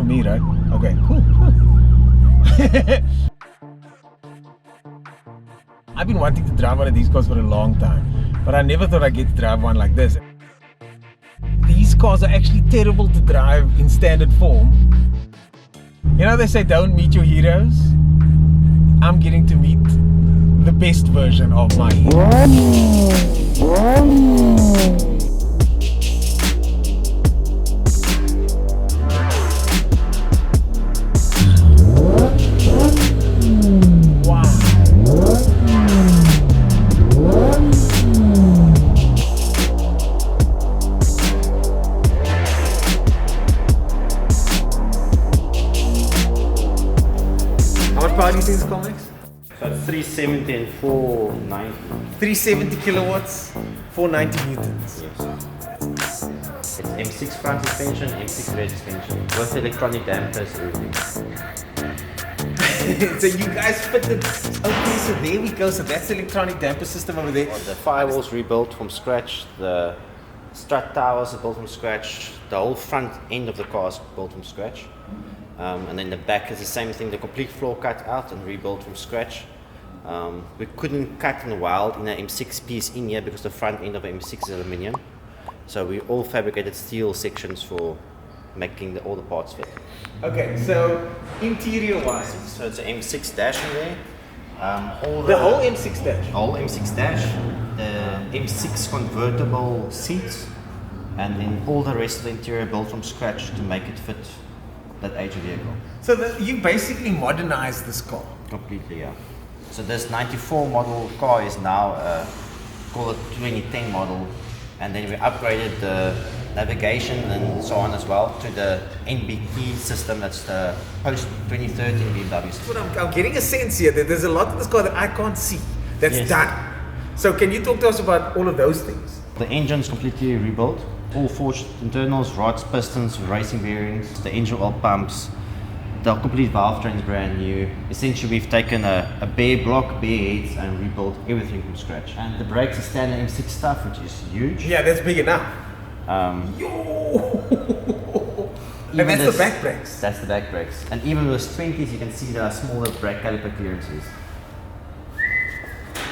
me, right? Okay, cool. I've been wanting to drive one of these cars for a long time, but I never thought I'd get to drive one like this. These cars are actually terrible to drive in standard form. You know, they say don't meet your heroes. I'm getting to meet the best version of my hero. Power do you think this car makes? So it's 370 and 490. 370 kilowatts, 490 newtons. Yes. It's M6 front suspension, M6 rear suspension, with electronic dampers, everything. So you guys fitted. Okay, so there we go. So that's the electronic damper system over there. The firewall's rebuilt from scratch, the strut towers are built from scratch, the whole front end of the car is built from scratch. And then the back is the same thing, the complete floor cut out and rebuilt from scratch. We couldn't cut in the wild in an M6 piece in here because the front end of an M6 is aluminium. So we all fabricated steel sections for making all the parts fit. Okay, so interior wise. So it's an M6 dash in there. The whole M6 dash? Whole M6 dash, the M6 convertible seats, and then all the rest of the interior built from scratch to make it fit that age of vehicle. So you basically modernized this car? Completely, yeah. So this 94 model car is now called a 2010 model, and then we upgraded the navigation and so on as well to the NBT system. That's the post 2013 BMW system. I'm getting a sense here that there's a lot of this car that I can't see that's done. So can you talk to us about all of those things? The engine's completely rebuilt. All forged internals, rods, pistons, racing bearings, the engine oil pumps, the complete valve train is brand new. Essentially, we've taken a bare block, bare heads, and rebuilt everything from scratch. And the brakes are standard M6 stuff, which is huge. Yeah, that's big enough. Yo! And that's the back brakes? That's the back brakes. And even with 20s, you can see there are smaller brake caliper clearances.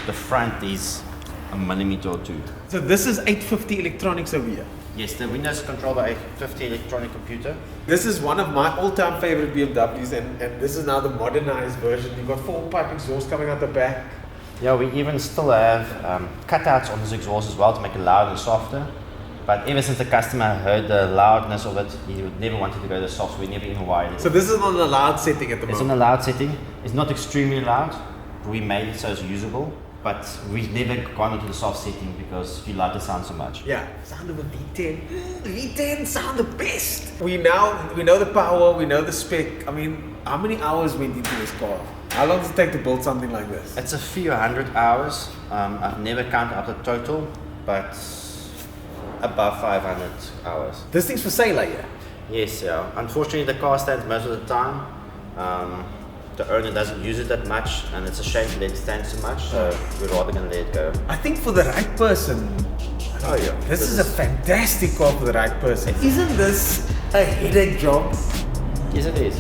The front is a millimeter or two. So this is 850 electronics over here? Yes, the windows are controlled by a 850 electronic computer. This is one of my all-time favorite BMWs, and this is now the modernized version. You've got 4-pipe exhaust coming out the back. Yeah, we even still have cutouts on this exhaust as well to make it louder and softer. But ever since the customer heard the loudness of it, he never wanted to go to soft, so we never even wired it. So this is on the loud setting at the moment? It's on the loud setting. It's not extremely loud. We made it so it's usable. But we've never gone into the soft setting because we love the sound so much. Yeah, sound of a V10. V10 sound the best. We know the power, we know the spec. I mean, how many hours went into this car? How long does it take to build something like this? It's a few hundred hours. I've never counted up the total, but above 500 hours. This thing's for sale, yeah? Yes, yeah. Unfortunately, the car stands most of the time. The owner doesn't use it that much, and it's a shame to let it stand so much, so we're rather going to let it go. I think for the right person, this is a fantastic car for the right person. Isn't this a headache job? Yes, it is.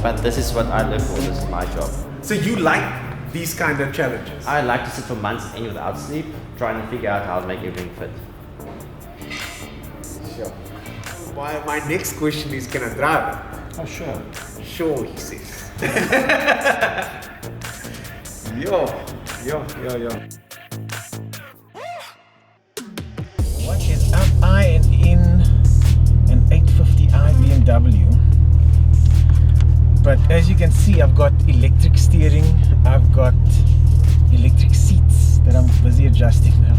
But this is what I live for, this is my job. So you like these kind of challenges? I like to sit for months at end without sleep, trying to figure out how to make everything fit. Sure. My next question is, can I drive it? Oh, sure. Sure, he says. Yo. What is up? I am in an 850i BMW. But as you can see, I've got electric steering, I've got electric seats that I'm busy adjusting now.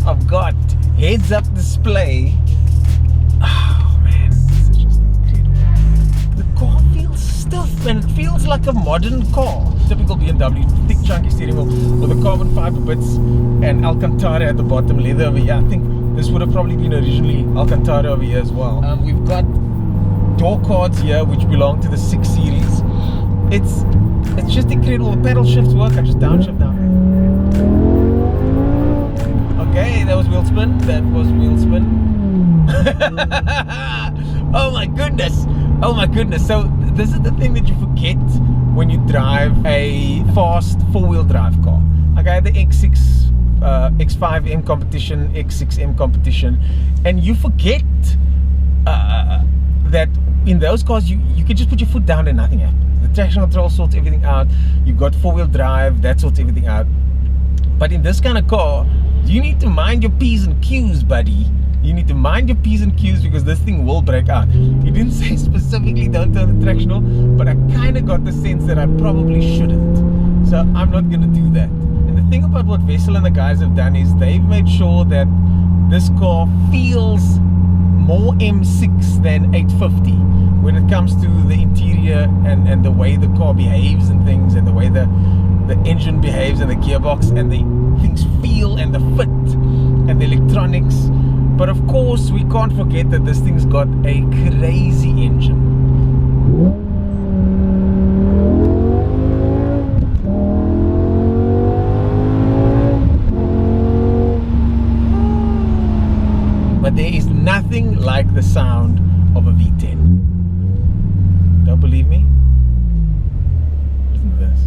I've got heads-up display. Oh man, this is just incredible. The car feels stiff and it feels like a modern car. Typical BMW, thick chunky steering wheel with the carbon fiber bits and Alcantara at the bottom, leather over here. I think this would have probably been originally Alcantara over here as well. We've got door cards here which belong to the 6 Series. It's just incredible. The pedal shifts work. I just downshift now. Okay, that was wheel spin. Oh my goodness. Oh my goodness. So this is the thing that you forget when you drive a fast four-wheel drive car. Like I had the X6, X5M competition, X6M competition, and you forget that in those cars you can just put your foot down and nothing happens. The traction control sorts everything out. You've got four-wheel drive, that sorts everything out. But in this kind of car, you need to mind your P's and Q's, buddy. You need to mind your P's and Q's because this thing will break out. He didn't say specifically don't turn the traction on, but I kind of got the sense that I probably shouldn't. So I'm not going to do that. And the thing about what Wessell and the guys have done is they've made sure that this car feels more M6 than 850 when it comes to the interior and the way the car behaves and things, and the way the engine behaves and the gearbox and the things feel and the fit and the electronics. But of course we can't forget that this thing's got a crazy engine. But there is nothing like the sound of a V10. Don't believe me? Listen to this.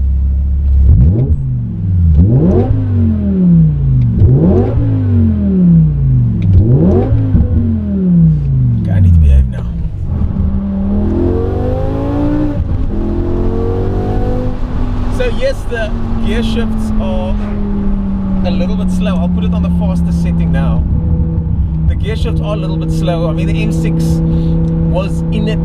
Okay, I need to behave now. So yes, the gear shifts are a little bit slow. I'll put it on the fastest setting now. The gear shifts are a little bit slow. I mean, the M6 was in it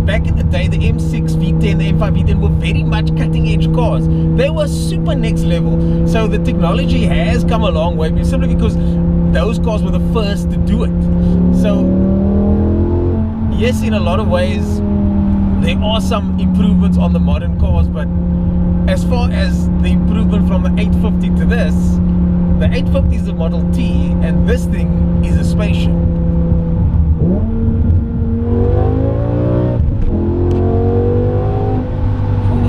back in the day. The M6 V10, the M5 V10 were very much cutting edge cars. They were super next level. So the technology has come a long way simply because those cars were the first to do it. So yes, in a lot of ways there are some improvements on the modern cars, but as far as the improvement from the 850 to this, the 850 is the Model T and this thing is a spaceship.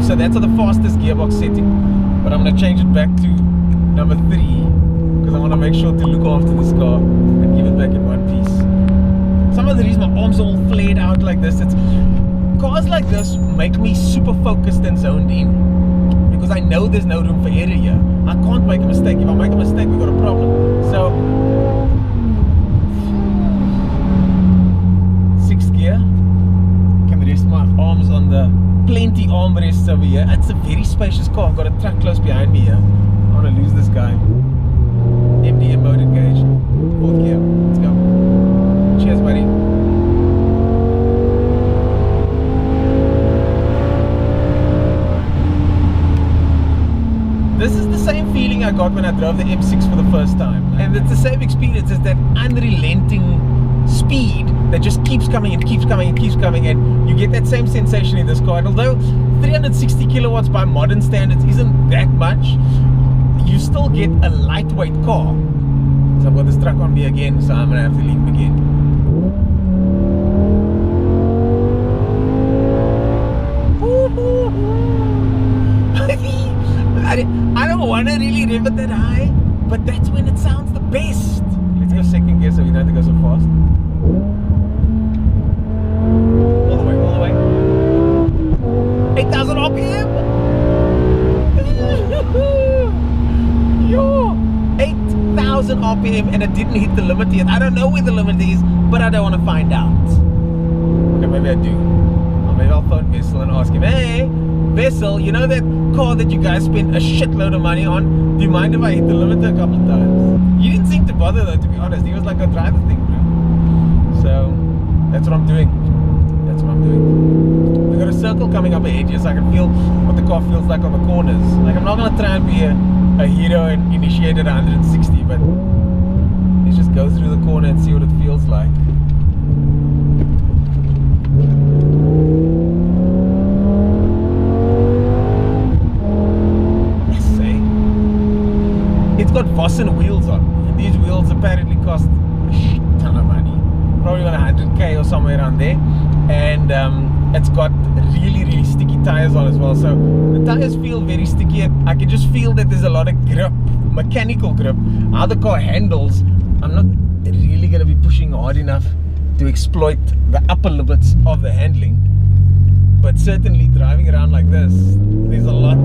So that's at the fastest gearbox setting, but I'm going to change it back to number 3 because I want to make sure to look after this car and give it back in one piece. Some of the reason my arms are all flared out like this, it's cars like this make me super focused and zoned in because I know there's no room for error here. I can't make a mistake. If I make a mistake, we've got a problem. So 6th gear, can rest my arms on the plenty armrests over here. It's a very spacious car. I've got a truck close behind me here. I want to lose this guy. MDM mode engaged. 4th gear. Let's go. Cheers, buddy. This is the same feeling I got when I drove the M6 for the first time. And it's the same experience. It's that unrelenting speed that just keeps coming and keeps coming and keeps coming, and you get that same sensation in this car. And although 360 kilowatts by modern standards isn't that much, you still get a lightweight car. So I've got this truck on me again, so I'm gonna have to leave him again. I don't want to really rev it that high, but that's when it sounds the best. Let's go 2nd gear so we don't have to go so fast. All the way, all the way. 8,000 RPM. Yo, 8,000 RPM, and it didn't hit the limit yet. I don't know where the limit is, but I don't want to find out. Okay, maybe I do. Or maybe I'll phone Wessell and ask him, hey, Wessell, you know that car that you guys spent a shitload of money on? Do you mind if I hit the limiter a couple of times? He didn't seem to bother though, to be honest. He was like, I'll drive the thing, bro. So that's what I'm doing. That's what I'm doing. We've got a circle coming up ahead here, so I can feel what the car feels like on the corners. Like, I'm not gonna try and be a hero and initiate at 160, but let's just go through the corner and see what it feels like. It's got Wessell wheels on, and these wheels apparently cost a shit ton of money, probably about 100k or somewhere around there. And it's got really sticky tires on as well, so the tires feel very sticky. I can just feel that there's a lot of grip, mechanical grip. How the car handles, I'm not really going to be pushing hard enough to exploit the upper limits of the handling. But certainly driving around like this, there's a lot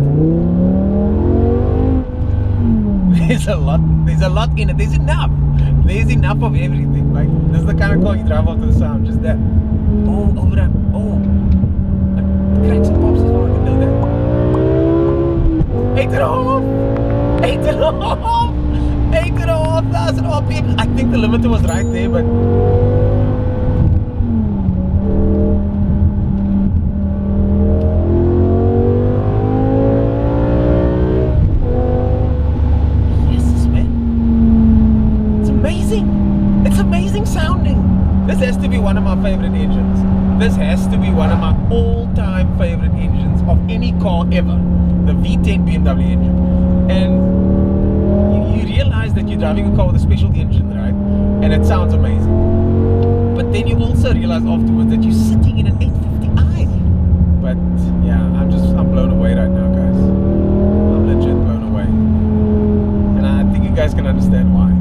in it. There's enough of everything. Like, this is the kind of car you drive after the sound, just that. Oh, overrun. Oh, cracks and pops as well, I didn't know that. 8,500 RPM. I think the limiter was right there, but this has to be one of my favorite engines. This has to be one of my all-time favorite engines of any car ever. The V10 BMW engine. And you realize that you're driving a car with a special engine, right? And it sounds amazing. But then you also realize afterwards that you're sitting in an 850i. But yeah, I'm blown away right now, guys. I'm legit blown away. And I think you guys can understand why.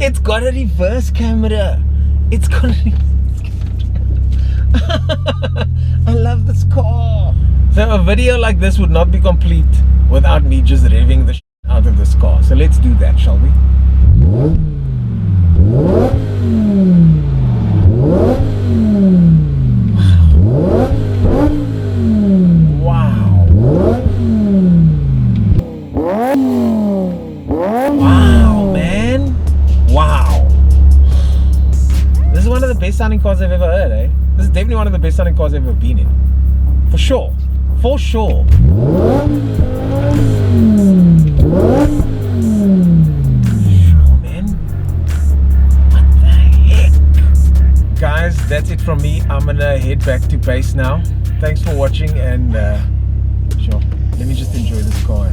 It's got a reverse camera. It's got a reverse camera. I love this car. So a video like this would not be complete without me just revving the out of this car. So let's do that, shall we? Wow. Wow, man. Wow. This is one of the best sounding cars I've ever heard, eh? This is definitely one of the best sounding cars I've ever been in. For sure. For sure. Sure, man. What the heck? Guys, that's it from me. I'm gonna head back to base now. Thanks for watching, and sure, let me just enjoy this car.